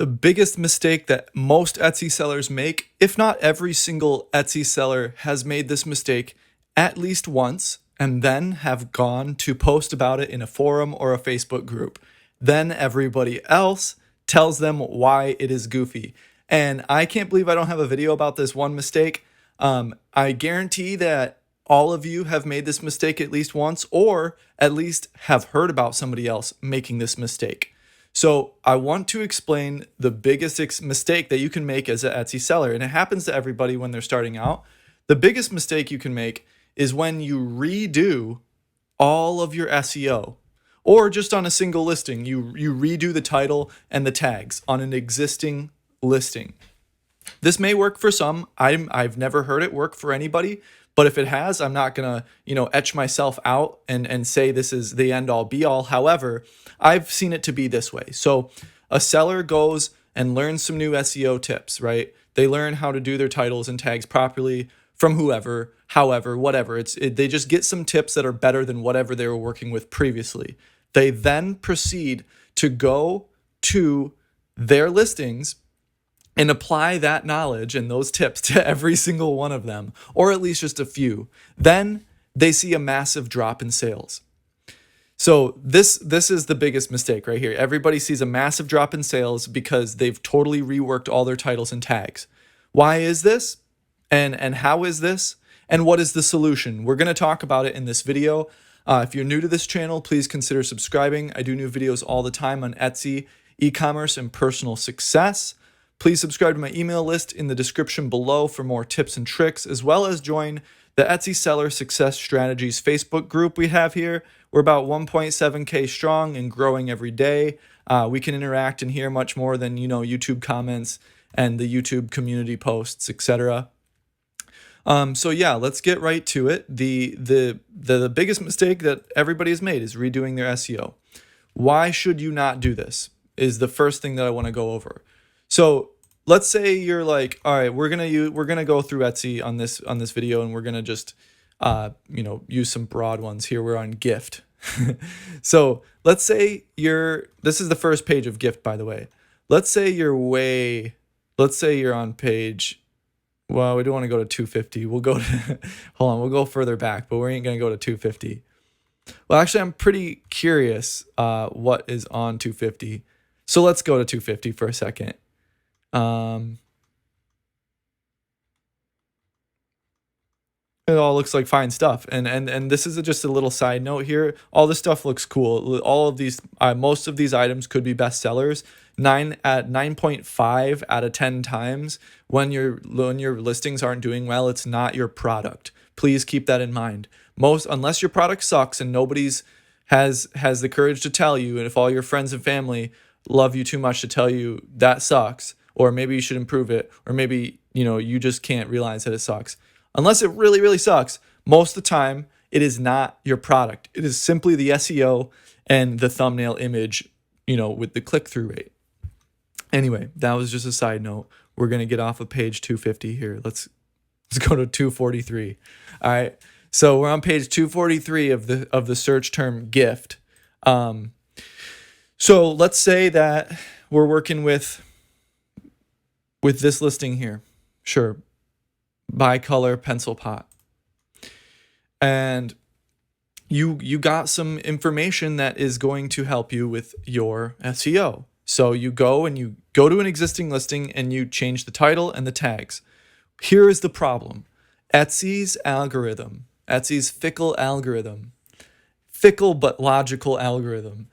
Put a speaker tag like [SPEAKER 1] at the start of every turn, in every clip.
[SPEAKER 1] The biggest mistake that most Etsy sellers make, if not every single Etsy seller has made this mistake at least once and then have gone to post about it in a forum or a Facebook group. Then everybody else tells them why it is goofy. And I can't believe I don't have a video about this one mistake. I guarantee that all of you have made this mistake at least once, or at least have heard about somebody else making this mistake. So I want to explain the biggest mistake that you can make as an Etsy seller, and it happens to everybody when they're starting out. The biggest mistake you can make is when you redo all of your SEO, or just on a single listing, you redo the title and the tags on an existing listing. This may work for some. I've never heard it work for anybody, but if it has, I'm not gonna, etch myself out and say this is the end all be all. However, I've seen it to be this way. So a seller goes and learns some new SEO tips, right? They learn how to do their titles and tags properly from whoever, however, whatever. They just get some tips that are better than whatever they were working with previously. They then proceed to go to their listings and apply that knowledge and those tips to every single one of them, or at least just a few. Then they see a massive drop in sales. So this is the biggest mistake right here. Everybody sees a massive drop in sales because they've totally reworked all their titles and tags. Why is this? And how is this? And what is the solution? We're going to talk about it in this video. If you're new to this channel, please consider subscribing. I do new videos all the time on Etsy, e-commerce, and personal success. Please subscribe to my email list in the description below for more tips and tricks, as well as join the Etsy Seller Success Strategies Facebook group we have here. We're about 1.7K strong and growing every day. We can interact and hear much more than, YouTube comments and the YouTube community posts, etc. So yeah, let's get right to it. The biggest mistake that everybody has made is redoing their SEO. Why should you not do this? Is the first thing that I want to go over. So let's say you're like, all right, we're gonna go through Etsy on this video, and we're gonna just use some broad ones here. We're on gift. So let's say this is the first page of gift, by the way. Let's say you're on page. Well, we don't want to go to 250. We'll go to hold on. We'll go further back, but we ain't gonna go to 250. Well, actually, I'm pretty curious what is on 250. So let's go to 250 for a second. It all looks like fine stuff, and this is just a little side note here. All this stuff looks cool. All of these, most of these items could be bestsellers. 9.5 out of 10 times when your listings aren't doing well, it's not your product. Please keep that in mind. Unless your product sucks and nobody's has the courage to tell you, and if all your friends and family love you too much to tell you that sucks, or maybe you should improve it, or maybe you just can't realize that it sucks. Unless it really, really sucks, most of the time it is not your product. It is simply the SEO and the thumbnail image, with the click-through rate. Anyway, that was just a side note. We're gonna get off of page 250 here. Let's go to 243. All right. So we're on page 243 of the search term gift. So let's say that we're working with this listing here. Sure. Bicolor pencil pot. And you got some information that is going to help you with your SEO. So you go to an existing listing and you change the title and the tags. Here is the problem. Etsy's fickle algorithm, fickle but logical algorithm,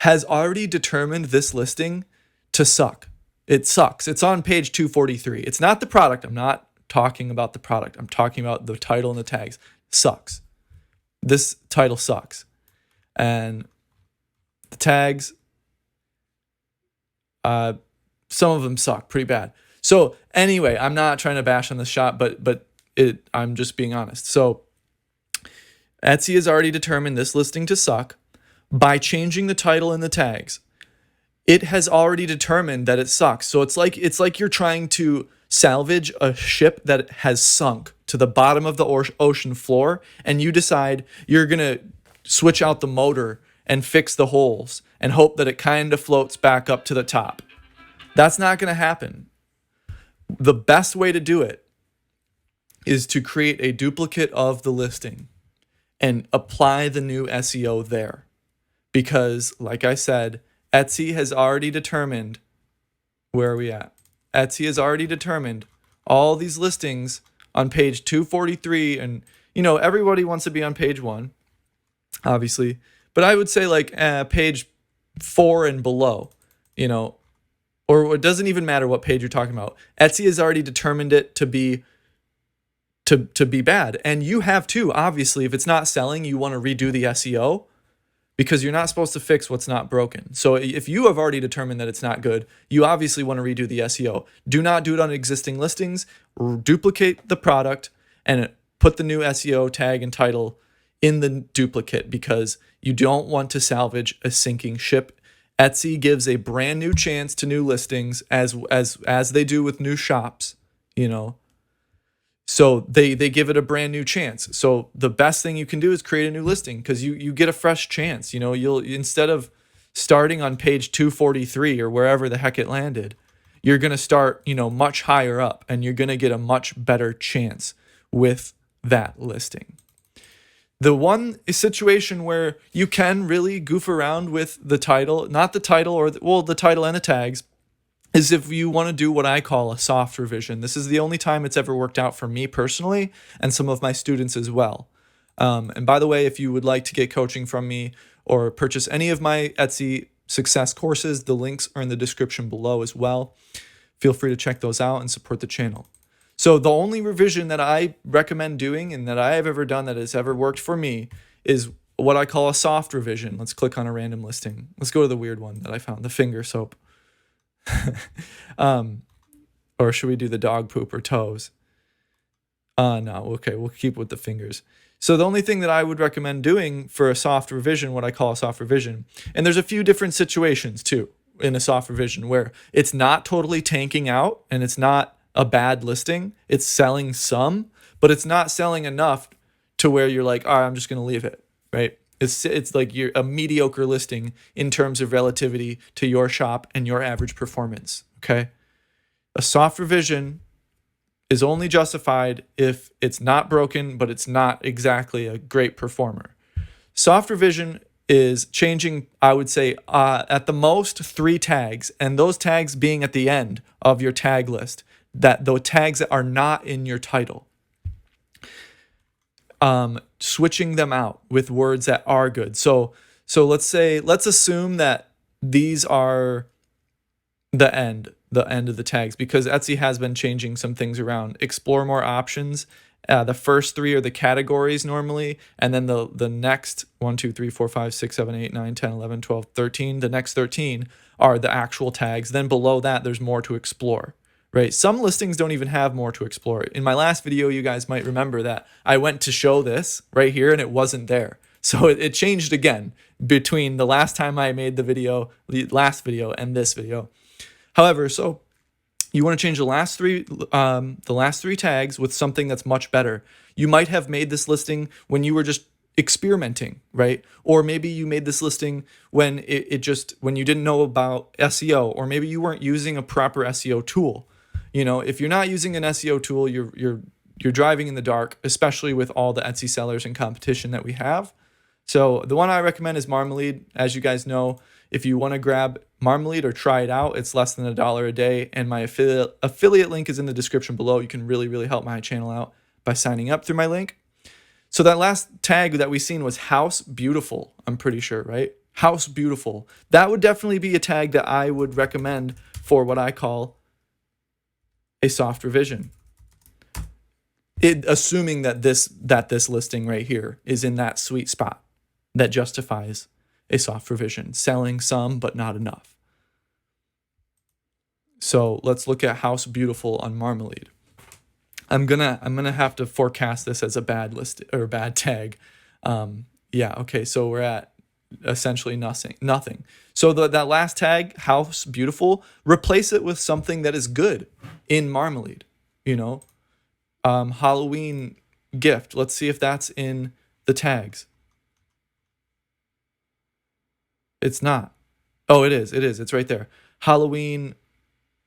[SPEAKER 1] has already determined this listing to suck. It sucks. It's on page 243. It's not the product. I'm not talking about the product. I'm talking about the title and the tags. Sucks. This title sucks. And the tags, some of them suck pretty bad. So anyway, I'm not trying to bash on this shop, but I'm just being honest. So Etsy has already determined this listing to suck by changing the title and the tags. It has already determined that it sucks. So it's like you're trying to salvage a ship that has sunk to the bottom of the ocean floor, and you decide you're going to switch out the motor and fix the holes and hope that it kind of floats back up to the top. That's not going to happen. The best way to do it is to create a duplicate of the listing and apply the new SEO there. Because, like I said, Etsy has already determined, where are we at? Etsy has already determined all these listings on page 243, and everybody wants to be on page 1, obviously, but I would say like page 4 and below, or it doesn't even matter what page you're talking about. Etsy has already determined it to be bad, and you have too. Obviously, if it's not selling, you want to redo the SEO, because you're not supposed to fix what's not broken. So if you have already determined that it's not good, you obviously want to redo the SEO. Do not do it on existing listings. Duplicate the product and put the new SEO tag and title in the duplicate, because you don't want to salvage a sinking ship. Etsy gives a brand new chance to new listings, as they do with new shops, So they give it a brand new chance. So the best thing you can do is create a new listing, because you get a fresh chance. You'll, instead of starting on page 243 or wherever the heck it landed, you're going to start, much higher up, and you're going to get a much better chance with that listing. The one situation where you can really goof around with the title, not the title the title and the tags, is if you want to do what I call a soft revision. This is the only time it's ever worked out for me personally, and some of my students as well. And by the way, if you would like to get coaching from me or purchase any of my Etsy success courses, the links are in the description below as well. Feel free to check those out and support the channel. So the only revision that I recommend doing, and that I have ever done that has ever worked for me, is what I call a soft revision. Let's click on a random listing. Let's go to the weird one that I found, the finger soap. Or should we do the dog poop or toes? No, okay, we'll keep with the fingers. So the only thing that I would recommend doing for a soft revision, what I call a soft revision, and there's a few different situations too in a soft revision where it's not totally tanking out and it's not a bad listing. It's selling some, but it's not selling enough to where you're like, all right, I'm just going to leave it, right? It's like you're a mediocre listing in terms of relativity to your shop and your average performance, okay? A soft revision is only justified if it's not broken, but it's not exactly a great performer. Soft revision is changing, I would say, at the most 3 tags, and those tags being at the end of your tag list, that the tags that are not in your title. Switching them out with words that are good. So let's assume that these are the end of the tags, because Etsy has been changing some things around. Explore more options. The first 3 are the categories normally, and then the next 1, 2, 3, 4, 5, 6, 7, 8, 9, 10, 11, 12, 13. The next 13 are the actual tags. Then below that, there's more to explore. Right? Some listings don't even have more to explore. In my last video, you guys might remember that I went to show this right here and it wasn't there. So it changed again between the last time I made the last video and this video. However, so you want to change the last three tags with something that's much better. You might have made this listing when you were just experimenting, right? Or maybe you made this listing when when you didn't know about SEO, or maybe you weren't using a proper SEO tool. If you're not using an SEO tool, you're driving in the dark, especially with all the Etsy sellers and competition that we have. So the one I recommend is Marmalade. As you guys know, if you want to grab Marmalade or try it out, it's less than $1 a day, and my affiliate link is in the description below. You can really, really help my channel out by signing up through my link. So that last tag that we seen was House Beautiful, I'm pretty sure, right? House Beautiful. That would definitely be a tag that I would recommend for what I call a soft revision. Assuming that this listing right here is in that sweet spot that justifies a soft revision, selling some but not enough. So let's look at House Beautiful on Marmalade. I'm gonna have to forecast this as a bad list or a bad tag. Yeah, okay, so we're at essentially nothing. So that last tag, House Beautiful, replace it with something that is good in Marmalade. Halloween gift. Let's see if that's in the tags. It's not. Oh, it is. It's right there. Halloween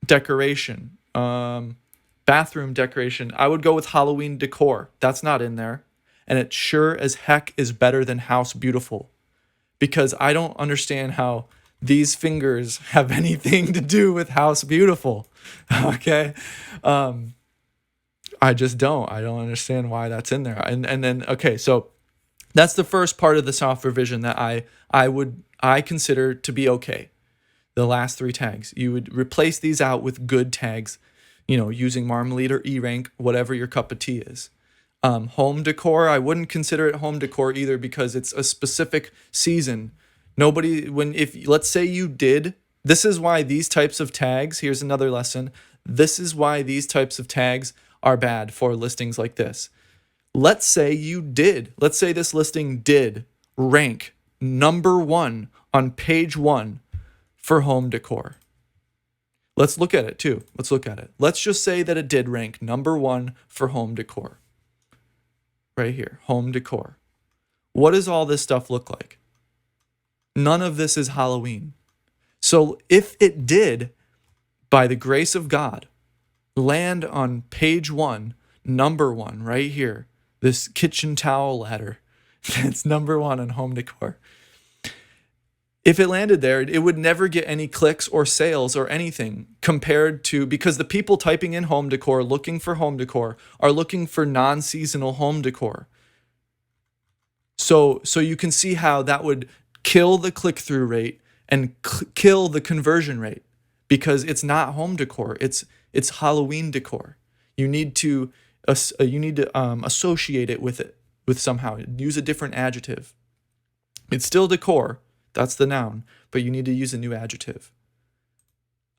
[SPEAKER 1] decoration, bathroom decoration. I would go with Halloween decor. That's not in there. And it sure as heck is better than House Beautiful, because I don't understand how these fingers have anything to do with House Beautiful. Okay. I just don't. I don't understand why that's in there. And then okay, so that's the first part of the software vision that I consider to be okay. The last 3 tags. You would replace these out with good tags, using Marmalade or eRank, whatever your cup of tea is. Home decor, I wouldn't consider it home decor either, because it's a specific season. Let's say you did, this is why these types of tags, here's another lesson. This is why these types of tags are bad for listings like this. Let's say this listing did rank number 1 on page 1 for home decor. Let's look at it too. Let's just say that it did rank number 1 for home decor. Right here, home decor. What does all this stuff look like? None of this is Halloween. So if it did, by the grace of God, land on page 1, number 1, right here, this kitchen towel ladder, it's number 1 on home decor. If it landed there, it would never get any clicks or sales or anything because the people typing in home decor, looking for home decor, are looking for non-seasonal home decor. So you can see how that would kill the click-through rate and kill the conversion rate, because it's not home decor, it's Halloween decor. You need to associate it with somehow. Use a different adjective. It's still decor. That's the noun, but you need to use a new adjective.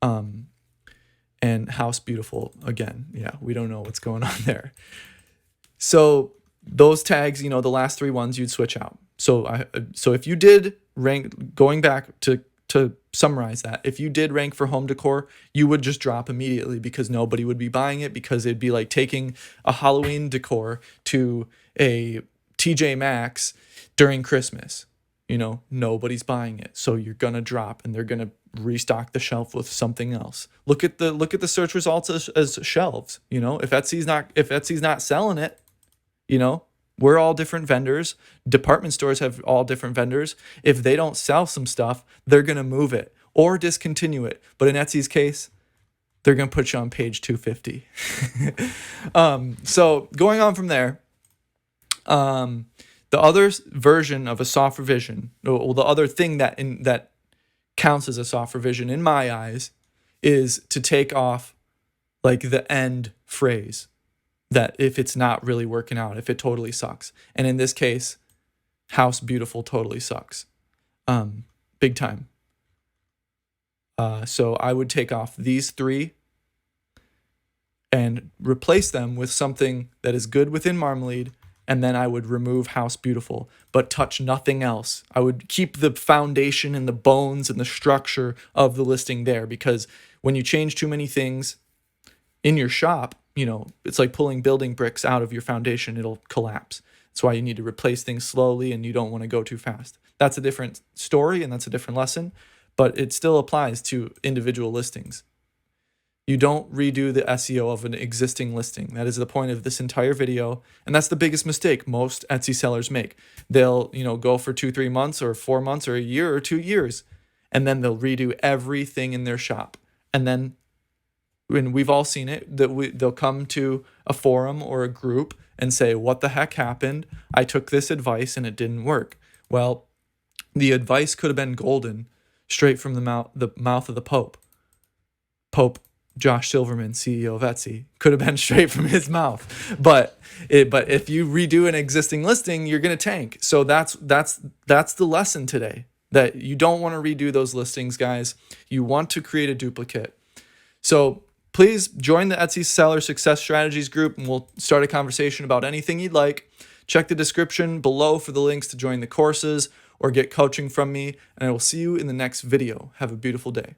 [SPEAKER 1] And House Beautiful, again, yeah, we don't know what's going on there. So those tags, the last 3 ones, you'd switch out. So if you did rank, going back to summarize that, if you did rank for home decor, you would just drop immediately, because nobody would be buying it, because it'd be like taking a Halloween decor to a TJ Maxx during Christmas. Nobody's buying it, so you're gonna drop, and they're gonna restock the shelf with something else. Look at the search results as shelves. If Etsy's not selling it, we're all different vendors. Department stores have all different vendors. If they don't sell some stuff, they're gonna move it or discontinue it. But in Etsy's case, they're gonna put you on page 250. So going on from there. The other version of a soft revision, or the other thing that counts as a soft revision in my eyes, is to take off like the end phrase, that if it's not really working out, if it totally sucks. And in this case, House Beautiful totally sucks. Big time. So I would take off these 3 and replace them with something that is good within Marmalade. And then I would remove House Beautiful, but touch nothing else. I would keep the foundation and the bones and the structure of the listing there, because when you change too many things in your shop, it's like pulling building bricks out of your foundation. It'll collapse. That's why you need to replace things slowly, and you don't want to go too fast. That's a different story, and that's a different lesson, but it still applies to individual listings. You don't redo the SEO of an existing listing. That is the point of this entire video. And that's the biggest mistake most Etsy sellers make. They'll, go for 2-3 months or 4 months or a year or 2 years, and then they'll redo everything in their shop. And then, when we've all seen it, they'll come to a forum or a group and say, what the heck happened? I took this advice and it didn't work. Well, the advice could have been golden, straight from the mouth of the Pope. Pope Josh Silverman, CEO of Etsy, could have been straight from his mouth. But if you redo an existing listing, you're going to tank. So that's the lesson today, that you don't want to redo those listings, guys. You want to create a duplicate. So please join the Etsy Seller Success Strategies group, and we'll start a conversation about anything you'd like. Check the description below for the links to join the courses or get coaching from me, and I will see you in the next video. Have a beautiful day.